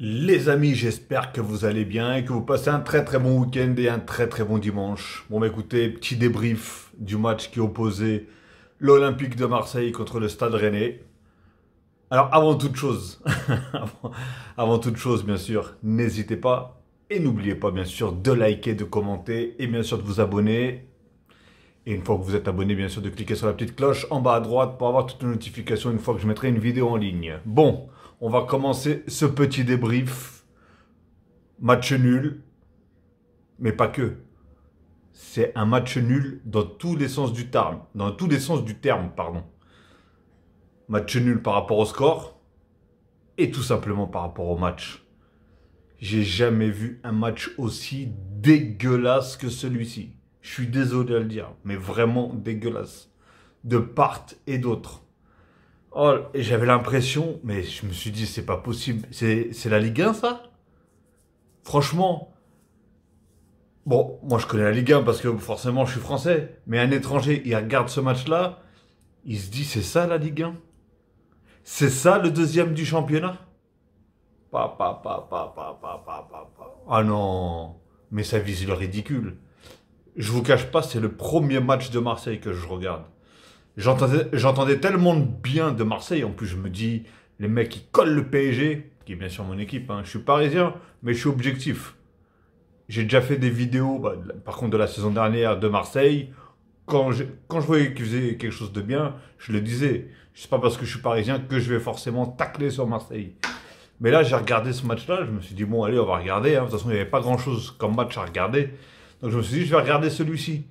Les amis, j'espère que vous allez bien et que vous passez un très très bon week-end et un très très bon dimanche. Bon bah écoutez, petit débrief du match qui opposait l'Olympique de Marseille contre le Stade Rennais. Alors avant toute chose, avant toute chose bien sûr, n'hésitez pas et n'oubliez pas bien sûr de liker, de commenter et bien sûr de vous abonner. Et une fois que vous êtes abonné, bien sûr de cliquer sur la petite cloche en bas à droite pour avoir toutes les notifications une fois que je mettrai une vidéo en ligne. Bon, on va commencer ce petit débrief. Match nul, mais pas que. C'est un match nul dans tous les sens du terme. Dans tous les sens du terme, pardon. Match nul par rapport au score et tout simplement par rapport au match. J'ai jamais vu un match aussi dégueulasse que celui-ci. Je suis désolé à le dire, mais vraiment dégueulasse. De part et d'autre. Oh, et j'avais l'impression, mais je me suis dit, c'est pas possible. C'est la Ligue 1, ça? Franchement, bon, moi je connais la Ligue 1 parce que forcément je suis français, mais un étranger, il regarde ce match-là, il se dit c'est ça la Ligue 1? C'est ça le deuxième du championnat? Ah non, mais ça vise le ridicule. Je vous cache pas, c'est le premier match de Marseille que je regarde. J'entendais tellement de bien de Marseille, en plus je me dis, les mecs ils collent le PSG, qui est bien sûr mon équipe, hein. Je suis parisien, mais je suis objectif. J'ai déjà fait des vidéos, bah, par contre de la saison dernière de Marseille. Quand je voyais qu'ils faisaient quelque chose de bien, je le disais. C'est pas parce que je suis parisien que je vais forcément tacler sur Marseille. Mais là, j'ai regardé ce match-là, je me suis dit, bon, allez, on va regarder, hein. De toute façon, il n'y avait pas grand-chose comme match à regarder. Donc je me suis dit, je vais regarder celui-ci.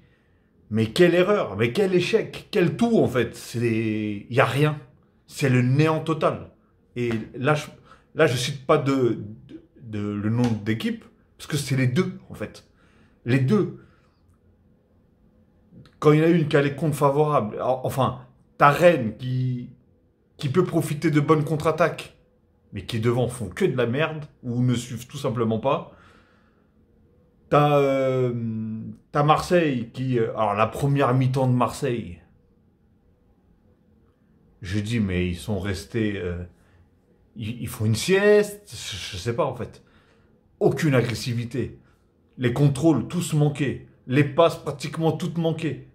Mais quelle erreur, mais quel échec, quel tout en fait. Il n'y a rien. C'est le néant total. Et là, je cite pas le nom d'équipe, parce que c'est les deux en fait. Les deux. Quand il y en a une qui a les comptes favorables, enfin, t'as Rennes qui peut profiter de bonnes contre-attaques, mais qui devant font que de la merde, ou ne suivent tout simplement pas. T'as Marseille qui... alors la première mi-temps de Marseille, je dis mais ils sont restés... ils font une sieste, je sais pas en fait. Aucune agressivité. Les contrôles, tous manqués. Les passes, pratiquement toutes manquées.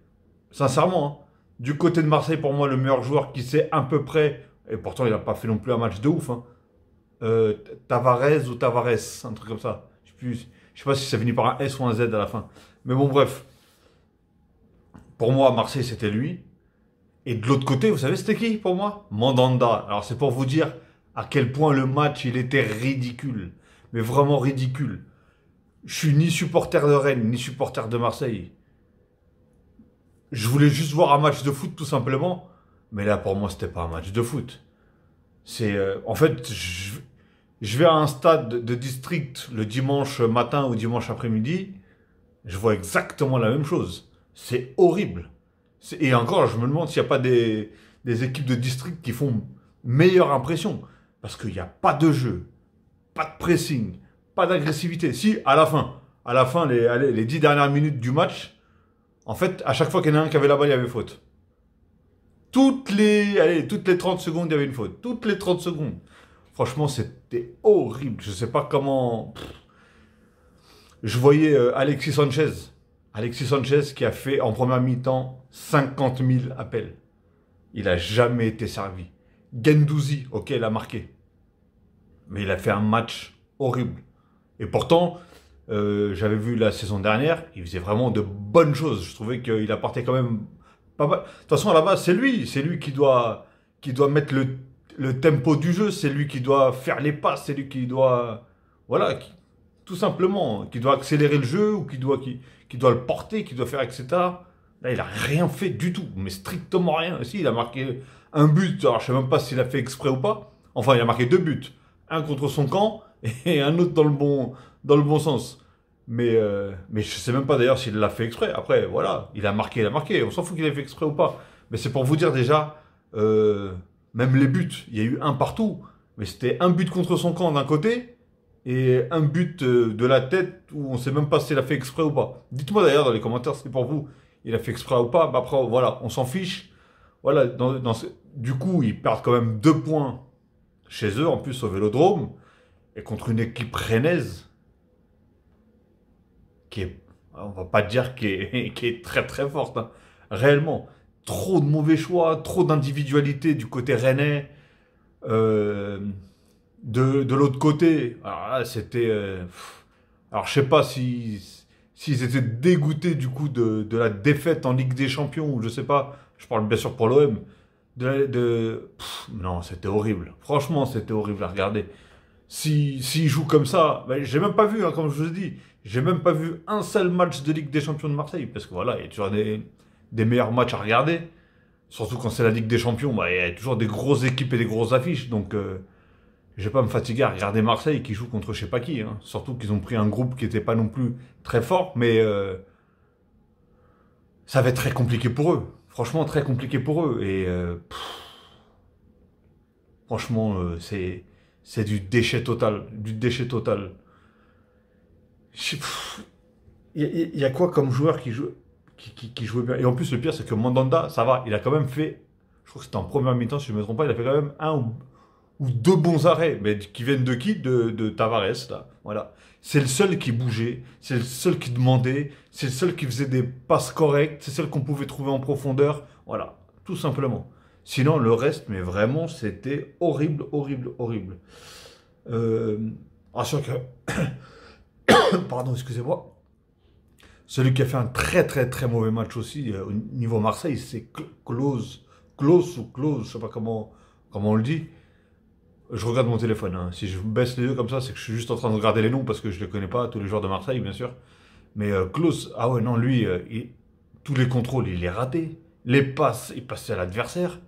Sincèrement, hein. Du côté de Marseille, pour moi, le meilleur joueur qui sait à peu près, et pourtant il n'a pas fait non plus un match de ouf, hein, euh, Tavares ou Tavares, un truc comme ça. Je sais pas si ça finit par un S ou un Z à la fin. Mais bon, bref. Pour moi, Marseille, c'était lui. Et de l'autre côté, vous savez, c'était qui pour moi? Mandanda. Alors c'est pour vous dire à quel point le match, il était ridicule. Mais vraiment ridicule. Je suis ni supporter de Rennes, ni supporter de Marseille. Je voulais juste voir un match de foot tout simplement. Mais là, pour moi, c'était pas un match de foot. En fait, je vais à un stade de district le dimanche matin ou dimanche après-midi. Je vois exactement la même chose. C'est horrible. Et encore, je me demande s'il n'y a pas des équipes de district qui font meilleure impression. Parce qu'il n'y a pas de jeu, pas de pressing, pas d'agressivité. Si, à la fin, les 10 dernières minutes du match, en fait, à chaque fois qu'il y en a un qui avait la balle, il y avait faute. Toutes les 30 secondes, il y avait une faute. Toutes les 30 secondes. Franchement, c'était horrible. Je sais pas comment. Je voyais Alexis Sanchez. Alexis Sanchez qui a fait en première mi-temps 50 000 appels. Il a jamais été servi. Gendouzi, ok, il a marqué. Mais il a fait un match horrible. Et pourtant, j'avais vu la saison dernière, il faisait vraiment de bonnes choses. Je trouvais qu'il apportait quand même pas mal. De toute façon, à la base, c'est lui qui doit mettre le tempo du jeu, c'est lui qui doit faire les passes, c'est lui qui doit, voilà, tout simplement, qui doit accélérer le jeu ou qui doit le porter, qui doit faire, etc. Là, il a rien fait du tout, mais strictement rien. Si, il a marqué un but, alors je sais même pas s'il a fait exprès ou pas. Enfin, il a marqué deux buts, un contre son camp et un autre dans le bon sens. Mais je sais même pas d'ailleurs s'il l'a fait exprès. Après, voilà, il a marqué, il a marqué. On s'en fout qu'il ait fait exprès ou pas. Mais c'est pour vous dire déjà, même les buts, il y a eu un partout. Mais c'était un but contre son camp d'un côté et un but de la tête où on sait même pas s'il a fait exprès ou pas. Dites-moi d'ailleurs dans les commentaires si pour vous il a fait exprès ou pas. Bah après, voilà, on s'en fiche. Voilà, du coup, ils perdent quand même 2 points chez eux, en plus au Vélodrome. et contre une équipe rennaise qui est, on va pas dire qui est très très forte, hein. Réellement. Trop de mauvais choix, trop d'individualité du côté rennais. Euh, de l'autre côté, alors là, c'était. Alors, je sais pas s'ils étaient dégoûtés du coup de la défaite en Ligue des Champions, ou je sais pas, je parle bien sûr pour l'OM. Non, c'était horrible. Franchement, c'était horrible à regarder. S'ils jouent comme ça, ben, j'ai même pas vu, hein, comme je vous ai dit, j'ai même pas vu un seul match de Ligue des Champions de Marseille, parce que voilà, il y a toujours des meilleurs matchs à regarder. Surtout quand c'est la Ligue des Champions, bah, il y a toujours des grosses équipes et des grosses affiches, donc je vais pas me fatiguer à regarder Marseille qui joue contre je sais pas qui, hein. Surtout qu'ils ont pris un groupe qui était pas non plus très fort, mais ça va être très compliqué pour eux. Franchement, très compliqué pour eux. Et franchement, c'est du déchet total. Du déchet total. Il y a quoi comme joueur qui jouait bien? Et en plus, le pire, c'est que Mandanda, ça va, il a quand même fait, je crois que c'était en première mi-temps, si je ne me trompe pas, il a fait quand même un ou deux bons arrêts, mais qui viennent de qui? De Tavares, là. Voilà. C'est le seul qui bougeait, c'est le seul qui demandait, c'est le seul qui faisait des passes correctes, c'est le seul qu'on pouvait trouver en profondeur. Voilà, tout simplement. Sinon, le reste, mais vraiment, c'était horrible, horrible, horrible. Euh, sûr que, pardon, excusez-moi. Celui qui a fait un très très très mauvais match aussi au niveau Marseille, c'est Klose. Klose ou Klose, je sais pas comment on le dit. Je regarde mon téléphone, hein. Si je baisse les yeux comme ça, c'est que je suis juste en train de regarder les noms parce que je ne les connais pas, tous les joueurs de Marseille, bien sûr. Mais Klose, ah ouais, non, lui, tous les contrôles, il les raté. Les passes, il passait à l'adversaire.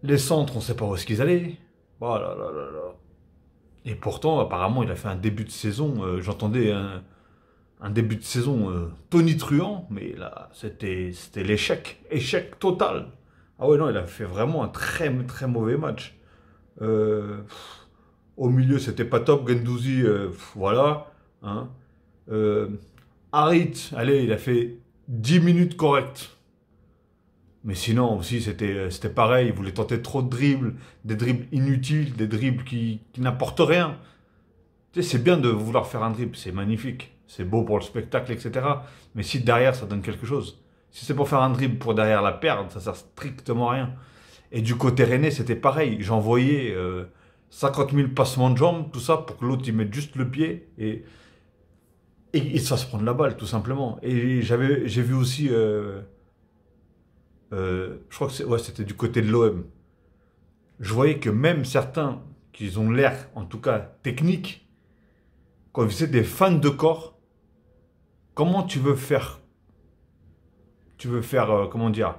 Les centres, on ne sait pas où est-ce qu'ils allaient. Oh là là là là. Et pourtant, apparemment, il a fait un début de saison. J'entendais un début de saison tonitruant, mais là, c'était l'échec. Échec total. Ah ouais, non, il a fait vraiment un très très mauvais match. Euh, Au milieu, c'était pas top. Gendouzi, voilà. Hein. Euh, Harit, allez, il a fait 10 minutes correctes. Mais sinon, aussi, c'était pareil. Il voulait tenter trop de dribbles, des dribbles inutiles, des dribbles qui n'apportent rien. Tu sais, c'est bien de vouloir faire un dribble, c'est magnifique. C'est beau pour le spectacle, etc. Mais si derrière, ça donne quelque chose. Si c'est pour faire un dribble pour derrière la perdre, ça sert strictement à rien. Et du côté rennais, c'était pareil. J'envoyais 50 000 passements de jambes, tout ça, pour que l'autre, il mette juste le pied et il se fasse prendre la balle, tout simplement. Et j'ai vu aussi, je crois que ouais, c'était du côté de l'OM. Je voyais que même certains, qui ont l'air, en tout cas, techniques, quand ils faisaient des fans de corps, comment comment dire,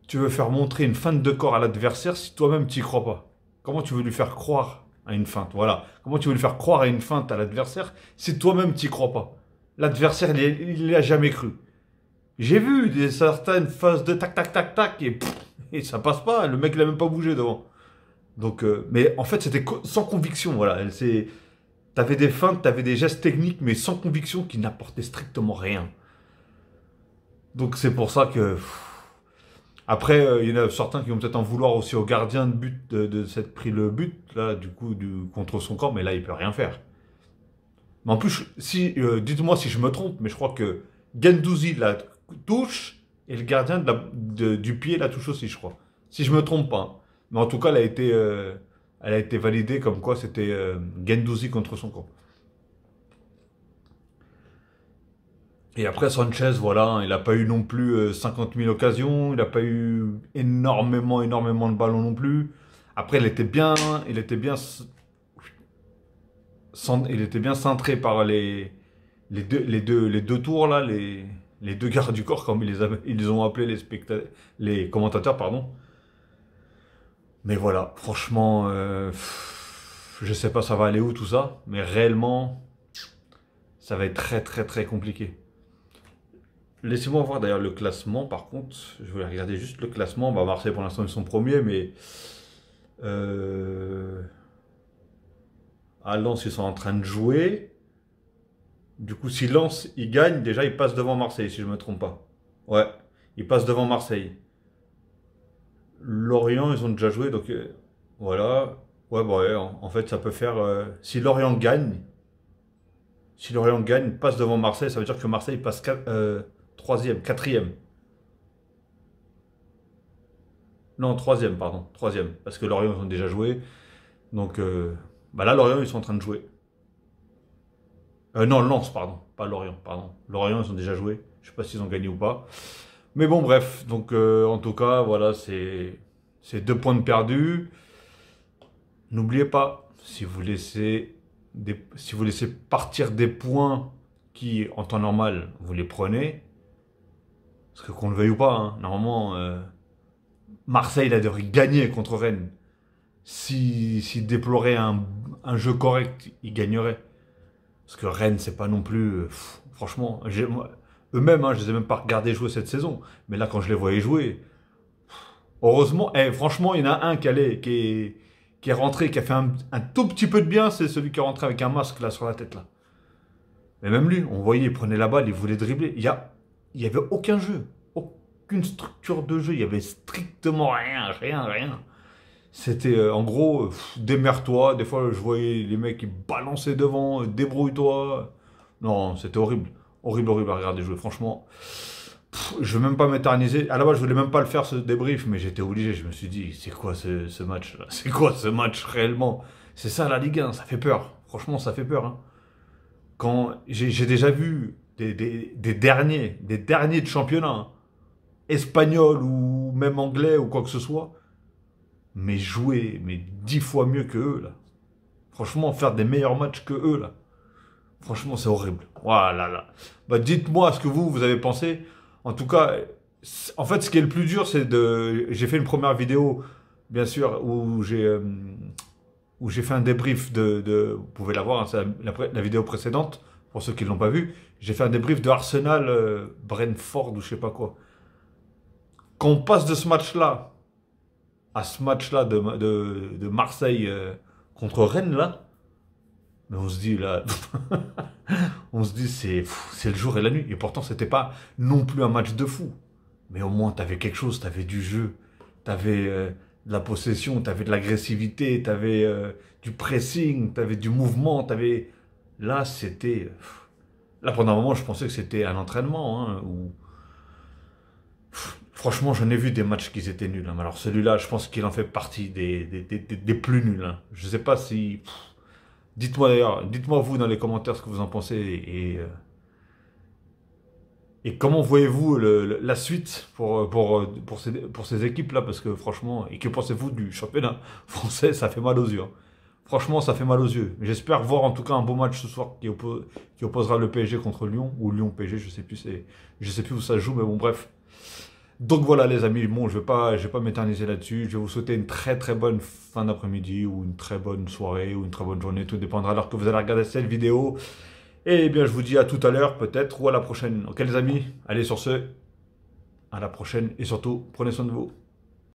tu veux faire montrer une feinte de corps à l'adversaire si toi-même tu n'y crois pas? Comment tu veux lui faire croire à une feinte? Voilà. Comment tu veux lui faire croire à une feinte à l'adversaire si toi-même tu n'y crois pas? L'adversaire, il n'y a jamais cru. J'ai vu certaines phases de tac, tac, tac, tac, et ça passe pas. Le mec, il a même pas bougé devant. Donc, mais en fait, c'était sans conviction. Voilà. T'avais des feintes, t'avais des gestes techniques, mais sans conviction qui n'apportaient strictement rien. Donc, c'est pour ça que. Après, il y en a certains qui vont peut-être en vouloir aussi au gardien de but de s'être pris le but, là, du coup, contre son camp, mais là, il peut rien faire. Mais en plus, si, dites-moi si je me trompe, mais je crois que Gendouzi la touche et le gardien du pied la touche aussi, je crois. Si je me trompe pas. Mais en tout cas, elle a été validée comme quoi c'était Gendouzi contre son camp. Et après, Sanchez, voilà, hein, il n'a pas eu non plus 50 000 occasions, il n'a pas eu énormément de ballons non plus. Après, il était bien, il était bien centré par les deux tours, là, les deux gardes du corps, comme ils les ont appelés les commentateurs, pardon. Mais voilà, franchement, je sais pas ça va aller où tout ça, mais réellement, ça va être très très très compliqué. Laissez-moi voir d'ailleurs le classement, par contre. Je voulais regarder juste le classement. Bah, Marseille, pour l'instant, ils sont premiers, mais euh, à Lens, ils sont en train de jouer. Du coup, si Lens, ils gagnent, déjà, ils passent devant Marseille, si je ne me trompe pas. Ouais, ils passent devant Marseille. Lorient, ils ont déjà joué, donc voilà. Ouais, bon, ouais, en fait, ça peut faire. Si Lorient gagne, passe devant Marseille, ça veut dire que Marseille passe troisième, quatrième. Non, troisième, pardon. Troisième. Parce que Lorient, ils ont déjà joué. Donc, bah là, Lorient, ils sont en train de jouer. Non, Lens, pardon. Pas Lorient, pardon. Lorient, ils ont déjà joué. Je sais pas s'ils ont gagné ou pas. Mais bon, bref. Donc, en tout cas, voilà, c'est 2 points de perdus. N'oubliez pas, si vous laissez partir des points qui, en temps normal, vous les prenez, parce que qu'on le veuille ou pas, hein, normalement, Marseille, il a devrait gagner contre Rennes. S'il déplorait un jeu correct, il gagnerait. Parce que Rennes, c'est pas non plus. Franchement, eux-mêmes, hein, je les ai même pas regardés jouer cette saison. Mais là, quand je les voyais jouer, heureusement, franchement, il y en a un qui est rentré, qui a fait un tout petit peu de bien, c'est celui qui est rentré avec un masque là sur la tête là. Mais même lui, on voyait, il prenait la balle, il voulait dribbler. Il y avait aucun jeu, aucune structure de jeu, il y avait strictement rien, rien, rien. C'était en gros, démerde-toi. Des fois, je voyais les mecs qui balançaient devant, débrouille-toi. Non, c'était horrible. Horrible, horrible à regarder jouer. Franchement, je veux même pas m'éterniser. À la base, je voulais même pas le faire ce débrief, mais j'étais obligé. Je me suis dit, c'est quoi ce match-là? C'est quoi ce match réellement? C'est ça la Ligue 1, ça fait peur. Franchement, ça fait peur, hein. Quand j'ai déjà vu des derniers de championnat, hein, espagnols ou même anglais ou quoi que ce soit, mais jouer mais 10 fois mieux que eux, là. Franchement, faire des meilleurs matchs que eux, là. Franchement, c'est horrible. Voilà, là. Bah, dites-moi ce que vous avez pensé. En tout cas, en fait, ce qui est le plus dur, c'est de. J'ai fait une première vidéo, bien sûr, où j'ai fait un débrief vous pouvez la voir, hein, c'est la vidéo précédente, pour ceux qui ne l'ont pas vu. J'ai fait un débrief de Arsenal, Brentford ou je sais pas quoi. Quand on passe de ce match-là à ce match-là de Marseille contre Rennes, là, mais on se dit, là, on se dit, c'est le jour et la nuit. Et pourtant, c'était pas non plus un match de fou. Mais au moins, tu avais quelque chose, tu avais du jeu, tu avais de la possession, tu avais de l'agressivité, tu avais du pressing, tu avais du mouvement, tu avais. Là, c'était. Là, pendant un moment, je pensais que c'était un entraînement, hein, franchement, j'en ai vu des matchs qui étaient nuls, hein. Mais alors celui-là, je pense qu'il en fait partie des plus nuls, hein. Je sais pas si. Dites-moi d'ailleurs, dites-moi vous dans les commentaires ce que vous en pensez et comment voyez-vous la suite pour ces équipes-là, parce que franchement, et que pensez-vous du championnat français? Ça fait mal aux yeux, hein. Franchement, ça fait mal aux yeux. Mais j'espère voir en tout cas un beau match ce soir qui opposera le PSG contre Lyon, ou Lyon-PSG, je sais plus où ça se joue, mais bon, bref. Donc voilà les amis, bon je vais pas m'éterniser là-dessus, je vais vous souhaiter une très très bonne fin d'après-midi ou une très bonne soirée ou une très bonne journée, tout dépendra de l'heure que vous allez regarder cette vidéo. Et bien je vous dis à tout à l'heure peut-être ou à la prochaine. Ok les amis, allez sur ce, à la prochaine et surtout prenez soin de vous.